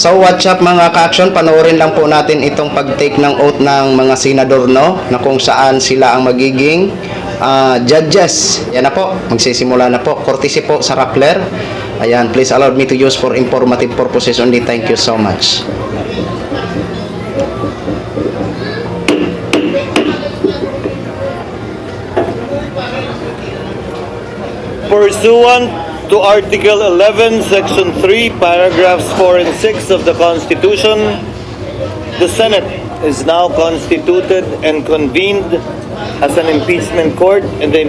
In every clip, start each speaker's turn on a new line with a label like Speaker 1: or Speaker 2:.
Speaker 1: So what's up mga ka-action, panoorin lang po natin itong pag-take ng oath ng mga senador, no, na kung saan sila ang magiging judges. Yan na po, magsisimula na po. Courtesy po sa Rappler. Ayan, please allow me to use for informative purposes only. Thank you so much.
Speaker 2: Pursuant to Article 11, Section 3, Paragraphs 4 and 6 of the Constitution, the Senate is now constituted and convened as an impeachment court, and the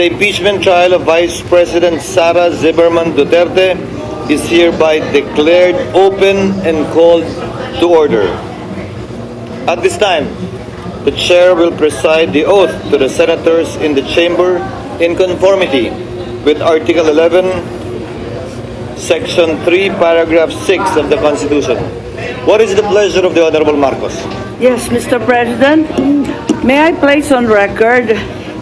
Speaker 2: impeachment trial of Vice President Sara Zimmerman Duterte is hereby declared open and called to order. At this time, the Chair will preside the oath to the senators in the chamber in conformity with Article 11, Section 3, Paragraph 6 of the Constitution. What is the pleasure of the Honorable Marcos?
Speaker 3: Yes, Mr. President, may I place on record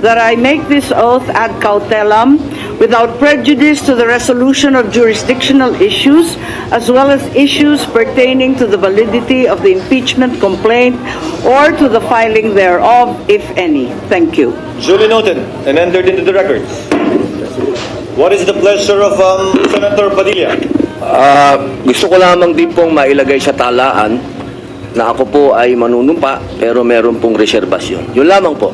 Speaker 3: that I make this oath ad cautelam without prejudice to the resolution of jurisdictional issues as well as issues pertaining to the validity of the impeachment complaint or to the filing thereof, if any. Thank you.
Speaker 2: Duly noted and entered into the records. What is the pleasure of Senator Padilla?
Speaker 4: Gusto ko lamang din pong mailagay sa talaan na ako po ay manunumpa pero meron pong reserbasyon. Yun lamang po.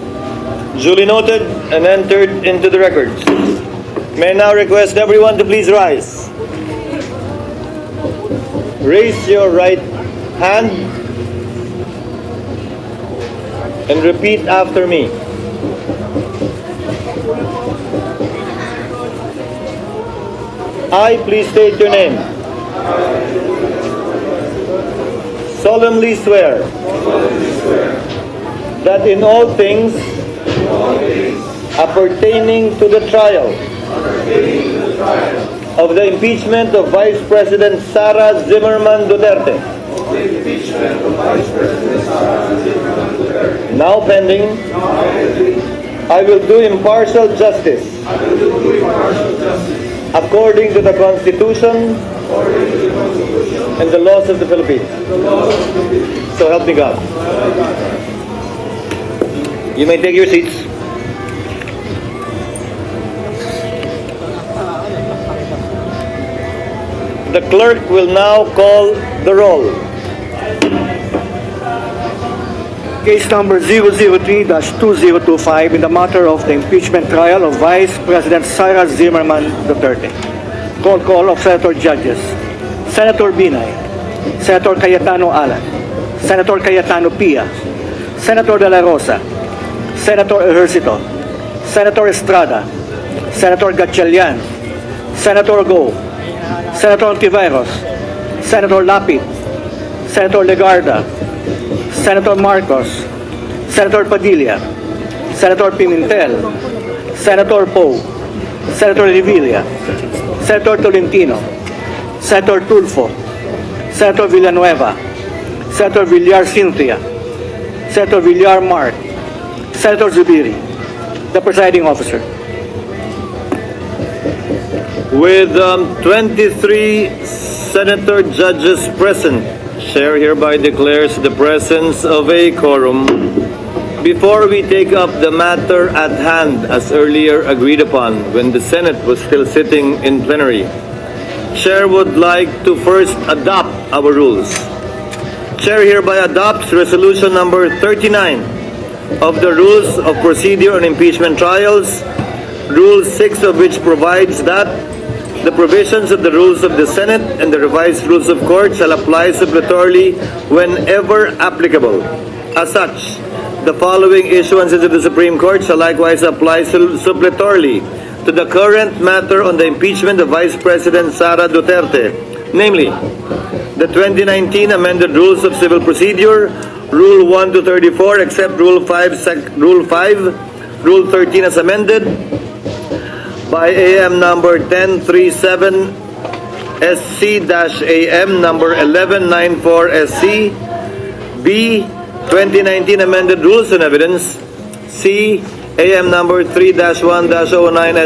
Speaker 2: Duly noted and entered into the records. May I now request everyone to please rise. Raise your right hand and repeat after me. I, please state your name. Solemnly swear that in all things appertaining to the trial of the impeachment of Vice President Sara Zimmerman Duterte, now pending, I will do impartial justice according to the Constitution and the laws of the Philippines. So help me God. You may take your seats. The clerk will now call the roll.
Speaker 5: Case number 003-2025 in the matter of the impeachment trial of Vice President Sara Zimmerman Duterte. Call of Senator Judges. Senator Binay, Senator Cayetano Alan, Senator Cayetano Pia, Senator De La Rosa, Senator Ejercito, Senator Estrada, Senator Gatchalian, Senator Go, Senator Ontiveros, Senator Lapid, Senator Legarda, Senator Marcos, Senator Padilla, Senator Pimentel, Senator Poe, Senator Revilla, Senator Tolentino, Senator Tulfo, Senator Villanueva, Senator Villar Cynthia, Senator Villar Mark, Senator Zubiri, the presiding officer.
Speaker 2: With 23 senator judges present, Chair hereby declares the presence of a quorum. Before we take up the matter at hand as earlier agreed upon when the Senate was still sitting in plenary, Chair would like to first adopt our rules. Chair hereby adopts Resolution number 39 of the Rules of Procedure on Impeachment Trials, Rule 6 of which provides that the provisions of the Rules of the Senate and the revised Rules of Court shall apply suppletorily whenever applicable. As such, the following issuances of the Supreme Court shall likewise apply suppletorily to the current matter on the impeachment of Vice President Sara Duterte, namely, the 2019 amended Rules of Civil Procedure, Rule 1 to 34, except Rule 5, Rule 13 as amended, by AM number 1037 SC-AM number 1194 SC, B, 2019 amended rules and evidence, C, AM number 3-1-09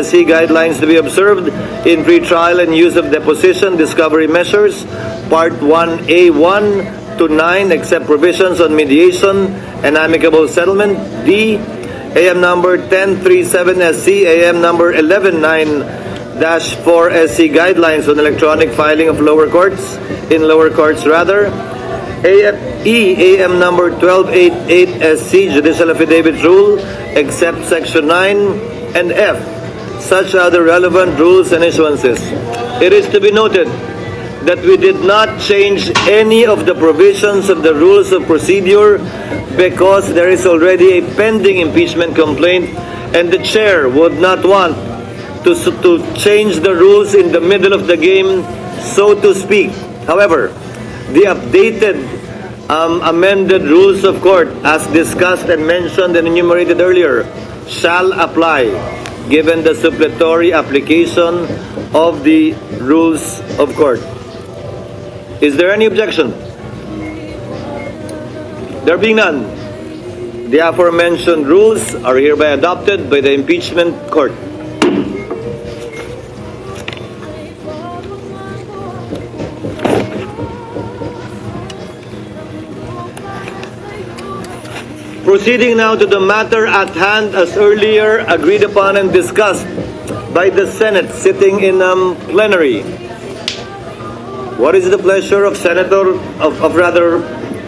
Speaker 2: SC guidelines to be observed in pre-trial and use of deposition discovery measures, Part 1A1 to 9, except provisions on mediation and amicable settlement. D. AM number 1037 SC, AM number 119-4 SC guidelines on electronic filing of lower courts, in lower courts rather. AM number 1288 SC, Judicial Affidavit Rule, except Section 9, and F, such other relevant rules and issuances. It is to be noted that we did not change any of the provisions of the rules of procedure because there is already a pending impeachment complaint, and the chair would not want to change the rules in the middle of the game, so to speak. However, the updated amended rules of court, as discussed and mentioned and enumerated earlier, shall apply given the suppletory application of the rules of court. Is there any objection? There being none, the aforementioned rules are hereby adopted by the impeachment court. Proceeding now to the matter at hand, as earlier agreed upon and discussed by the Senate sitting in plenary. What is the pleasure of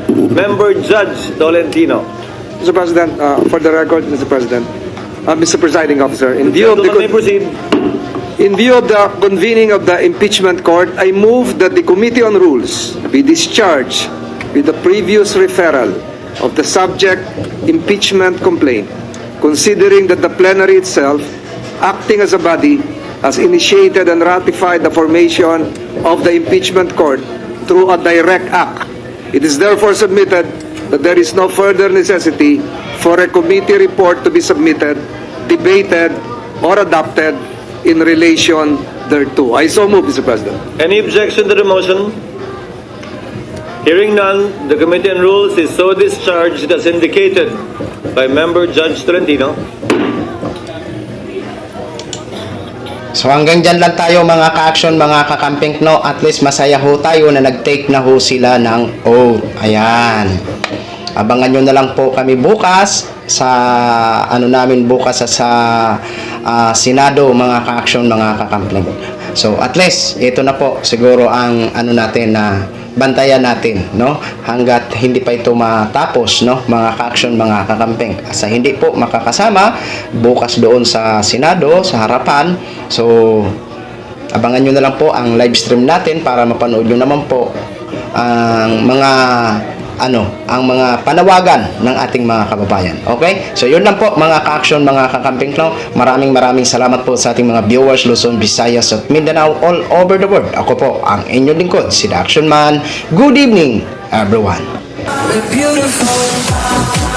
Speaker 2: Member Judge Tolentino?
Speaker 6: Mr. President, for the record, Mr. President, Mr. Presiding Officer, in view of
Speaker 2: Gentlemen, may proceed.
Speaker 6: in view of the convening of the impeachment court, I move that the Committee on Rules be discharged with the previous referral of the subject impeachment complaint, considering that the plenary itself, acting as a body, has initiated and ratified the formation of the impeachment court through a direct act. It is therefore submitted that there is no further necessity for a committee report to be submitted, debated, or adopted in relation thereto. I so move, Mr. President.
Speaker 2: Any objection to the motion? Hearing none, the Committee on Rules is so discharged as indicated by Member Judge Tolentino.
Speaker 1: So hanggang dyan lang tayo mga ka-action, mga kakamping, no? At least masaya ho tayo na nag-take na ho sila ng oath. Ayan. Abangan nyo na lang po kami bukas sa namin bukas sa Senado, mga ka-action, mga kakamping. So at least ito na po siguro ang natin na bantayan natin, no? Hanggat hindi pa ito matapos, no? Mga ka-action, mga kakamping. Sa hindi po makakasama bukas doon sa Senado, sa harapan. So abangan nyo na lang po ang live stream natin para mapanood nyo naman po ang mga ang mga panawagan ng ating mga kababayan. Okay? So yun lang po mga ka-action, mga kakamping, no? Maraming salamat po sa ating mga viewers Luzon, Visayas at Mindanao all over the world. Ako po ang inyong lingkod, si The Action Man. Good evening, everyone.
Speaker 7: We're beautiful.